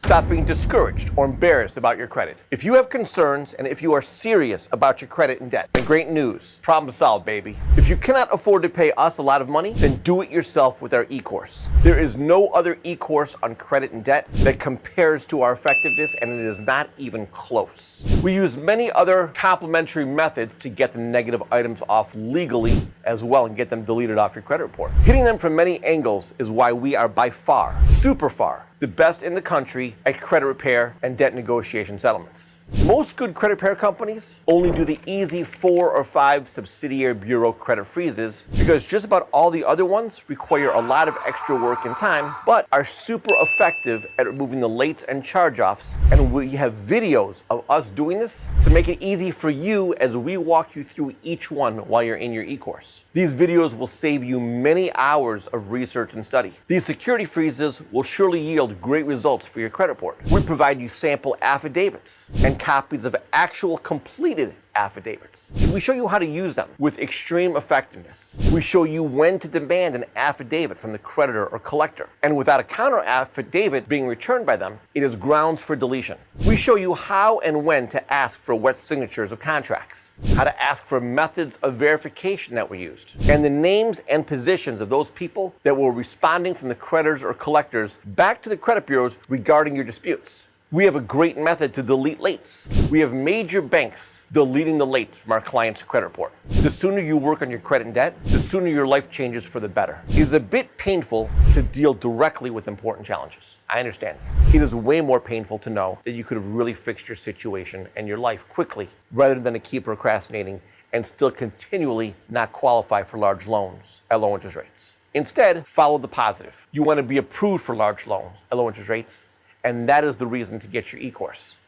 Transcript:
Stop being discouraged or embarrassed about your credit. If you have concerns and if you are serious about your credit and debt, then great news. Problem solved, baby. If you cannot afford to pay us a lot of money, then do it yourself with our e-course. There is no other e-course on credit and debt that compares to our effectiveness, and it is not even close. We use many other complementary methods to get the negative items off legally as well and get them deleted off your credit report. Hitting them from many angles is why we are by far, super far, the best in the country at credit repair and debt negotiation settlements. Most good credit repair companies only do the easy 4 or 5 subsidiary bureau credit freezes because just about all the other ones require a lot of extra work and time, but are super effective at removing the lates and charge-offs. And we have videos of us doing this to make it easy for you as we walk you through each one while you're in your e-course. These videos will save you many hours of research and study. These security freezes will surely yield great results for your credit report. We provide you sample affidavits and copies of actual completed affidavits. We show you how to use them with extreme effectiveness. We show you when to demand an affidavit from the creditor or collector. And without a counter affidavit being returned by them, it is grounds for deletion. We show you how and when to ask for wet signatures of contracts, how to ask for methods of verification that were used, and the names and positions of those people that were responding from the creditors or collectors back to the credit bureaus regarding your disputes. We have a great method to delete lates. We have major banks deleting the lates from our clients' credit report. The sooner you work on your credit and debt, the sooner your life changes for the better. It is a bit painful to deal directly with important challenges. I understand this. It is way more painful to know that you could have really fixed your situation and your life quickly rather than to keep procrastinating and still continually not qualify for large loans at low interest rates. Instead, follow the positive. You want to be approved for large loans at low interest rates, and that is the reason to get your e-course.